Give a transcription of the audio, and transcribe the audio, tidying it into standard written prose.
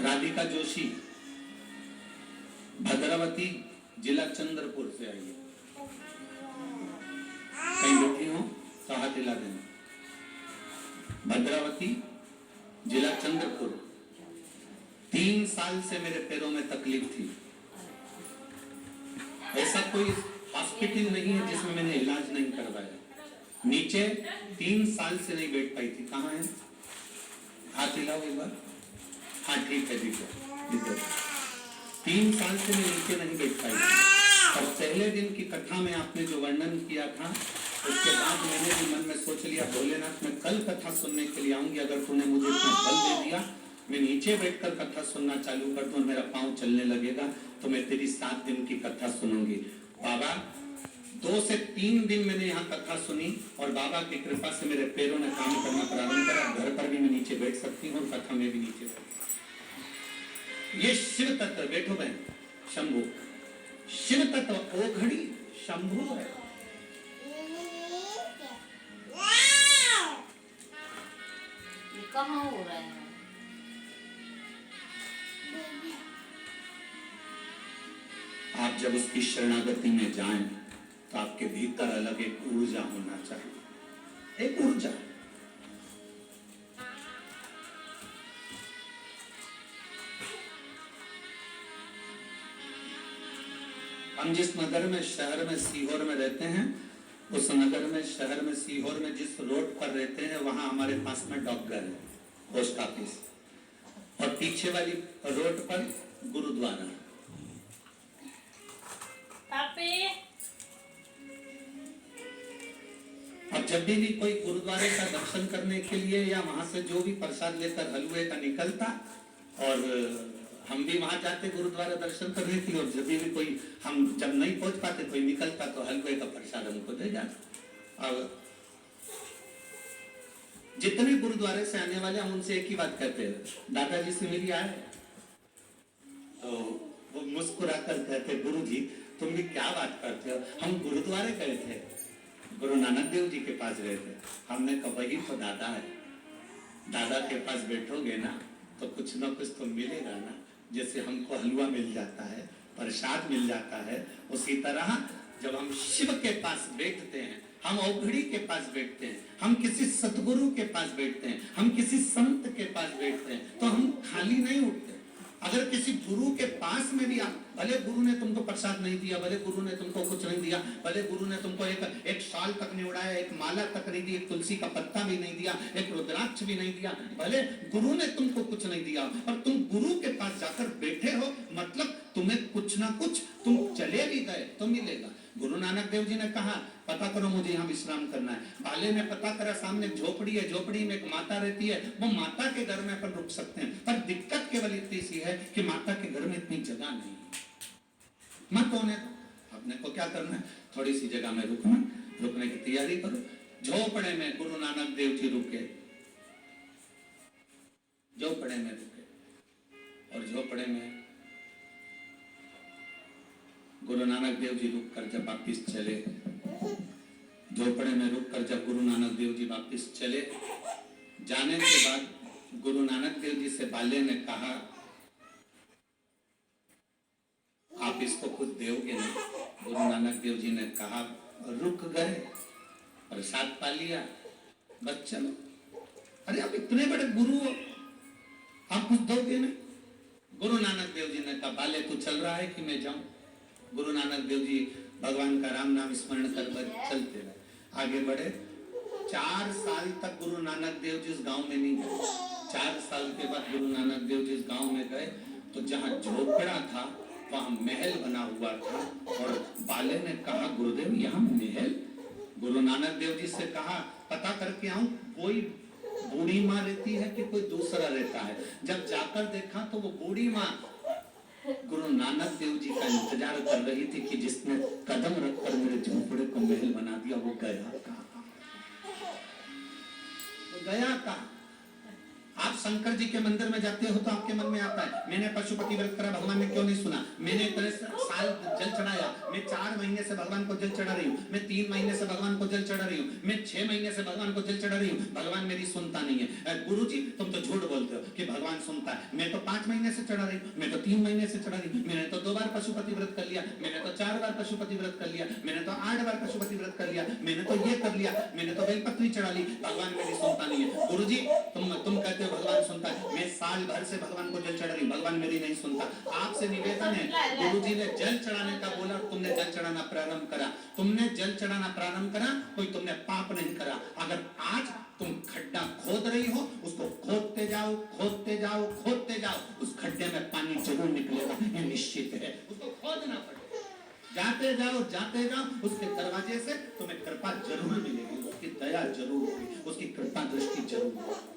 राधिका जोशी भद्रावती जिला चंद्रपुर से आई है। कहीं बैठी हो तो हाथ हिला देना। भद्रावती जिला चंद्रपुर। 3 साल से मेरे पैरों में तकलीफ थी। ऐसा कोई हॉस्पिटल नहीं है जिसमें मैंने इलाज नहीं करवाया। नीचे 3 साल से नहीं बैठ पाई थी। कहाँ है? हाथ हिलाओ एक बार। हाँ ठीक है, ठीक है। 3 साल से मैं नीचे नहीं बैठ पाई थी। और पहले दिन की कथा में आपने जो वर्णन किया था, उसके बाद मैंने भी मन में सोच लिया, भोलेनाथ मैं कल कथा सुनने के लिए आऊंगी। अगर तूने मुझे इतना बल दे दिया, मैं नीचे बैठकर कथा सुनना चालू कर दूं, मेरा पांव चलने लगेगा, तो मैं तेरी 7 दिन की कथा सुनूंगी। बाबा 2 से 3 दिन मैंने यहाँ कथा सुनी और बाबा की कृपा से मेरे पैरों ने काम करना प्रारंभ करा। घर पर भी मैं नीचे बैठ सकती हूँ और कथा में भी नीचे बैठ। ये शिव तत्व, बैठो बहन, शंभु शिव तत्व ओघड़ी शंभु है। कहाँ हो रहा है? आप जब उसकी शरणागति में जाएं तो आपके भीतर अलग एक ऊर्जा होना चाहिए, एक ऊर्जा। हम जिस नगर में, शहर में, सीहोर में रहते हैं, उस नगर में, शहर में, सीहोर में जिस रोड पर रहते हैं, वहां हमारे पास में डॉकघर है, पोस्ट ऑफिस, और पीछे वाली रोड पर गुरुद्वारा। अब जब भी कोई गुरुद्वारे का दर्शन करने के लिए या वहां से जो भी प्रसाद लेकर हलवे का निकलता, और हम भी वहां जाते गुरुद्वारा दर्शन करने के लिए, और जब भी कोई, हम जब नहीं पहुंच पाते, कोई निकलता तो हलवे का प्रसाद हमको दे जाता। अब जितने गुरुद्वारे से आने वाले हम उनसे एक ही बात कहते हैं, दादाजी से मिली आए? तो वो मुस्कुराकर कहते, गुरु जी तुम भी क्या बात करते हो, हम गुरुद्वारे गए थे, गुरु नानक देव जी के पास गए थे। हमने कहा वही तो दादा है, दादा के पास बैठोगे ना तो कुछ ना कुछ तो मिलेगा ना। जैसे हमको हलवा मिल जाता है, प्रसाद मिल जाता है, उसी तरह जब हम शिव के पास बैठते हैं, हम औघड़ी के पास बैठते हैं, हम किसी सतगुरु के पास बैठते हैं, हम किसी संत के पास बैठते हैं, तो हम खाली नहीं उठते। अगर किसी गुरु के पास में भी आप, भले गुरु ने तुमको प्रसाद नहीं दिया, भले गुरु ने तुमको कुछ नहीं दिया, भले गुरु ने तुमको एक शाल तक नहीं उड़ाया, एक माला तक नहीं दी, एक तुलसी का पत्ता भी नहीं दिया, एक रुद्राक्ष भी नहीं दिया, भले गुरु ने तुमको कुछ नहीं दिया, और तुम गुरु के पास जाकर बैठे हो, मतलब तुम्हें कुछ ना कुछ, तुम चले भी गए तो मिलेगा। गुरु नानक देव जी ने कहा, पता करो मुझे यहाँ विश्राम करना है। बाले ने पता करा, सामने झोपड़ी है, झोपड़ी में एक माता रहती है, वो माता के घर में अपन रुक सकते हैं, पर दिक्कत केवल इतनी सी है कि माता के घर में इतनी जगह नहीं है। मत होने दो, अपने को क्या करना है, थोड़ी सी जगह में रुकना, रुकने की तैयारी करो। झोपड़े में गुरु नानक देव जी रुके, झोपड़े में रुके, और झोपड़े में गुरु नानक देव जी रुककर जब वापिस चले, झोपड़े में रुककर जब गुरु नानक देव जी वापिस चले, जाने के बाद गुरु नानक देव जी से बाले ने कहा, आप इसको कुछ दोगे नहीं? गुरु नानक देव जी ने कहा, रुक गए, प्रसाद पा लिया, बस चलो। अरे आप इतने बड़े गुरु हो, आप कुछ दोगे नहीं? गुरु नानक देव जी ने कहा, बाले तू चल रहा है कि मैं जाऊं? गुरु नानक देव जी भगवान का राम नाम स्मरण कर चलते रहे, आगे बढ़े। 4 साल तक गुरु नानक देव जी उस गांव में नहीं गए। 4 साल के बाद गुरु नानक देव जी उस गांव में गए, तो जहां झोपड़ा था वहां महल बना हुआ था, और बाले ने कहा, गुरुदेव यहाँ महल? गुरु नानक देव जी से कहा, पता करके आऊं कोई बूढ़ी माँ रहती है कि कोई दूसरा रहता है। जब जाकर देखा तो वो बूढ़ी माँ गुरु नानक देव जी का इंतजार कर रही थी कि जिसने कदम रखकर मेरे झोपड़े को महल बना दिया, वो गया कहाँ? वो गया कहाँ? आप शंकर जी के मंदिर में जाते हो तो आपके मन में आता है, मैंने पशुपति व्रत करा, भगवान ने क्यों नहीं सुना? मैंने इतने साल जल चढ़ाया, मैं 4 महीने से भगवान को जल चढ़ा रही हूँ, मैं 3 महीने से भगवान को जल चढ़ा रही हूँ, मैं 6 महीने से भगवान को जल चढ़ा रही हूँ, भगवान मेरी सुनता नहीं है। गुरु जी तुम तो झूठ बोलते हो कि भगवान भगवान सुनता है। मैं तो 5 महीने से चढ़ा रही, मैं तो 3 महीने से चढ़ा रही, मैंने तो 2 बार पशुपति व्रत कर लिया, मैंने तो 4 बार पशुपति व्रत कर लिया, मैंने तो 8 बार पशुपति व्रत कर लिया, मैंने तो ये कर लिया, मैंने तो बेलपत्री चढ़ा ली, भगवान मेरी सुनता नहीं है। गुरुजी तुम कहते हो भगवान सुनता है, मैं साल भर से भगवान को जल चढ़ा रही, भगवान मेरी नहीं सुनता। आपसे निवेदन है, गुरुजी ने जल चढ़ाने का बोला, तुमने जल चढ़ाना प्रारंभ करा, तुमने जल चढ़ाना प्रारंभ करा, कोई तुमने पाप नहीं करा। अगर आज तुम खड्डा खोद रही हो, उसको खोदते जाओ, खोदते जाओ, खोदते जाओ, उस खड्डे में पानी जरूर निकलेगा, ये निश्चित है। उसको खोदना पड़ेगा, जाते जाओ, उसके दरवाजे से तुम्हें कृपा जरूर मिलेगी, उसकी दया जरूर होगी, उसकी कृपा दृष्टि जरूर होगी।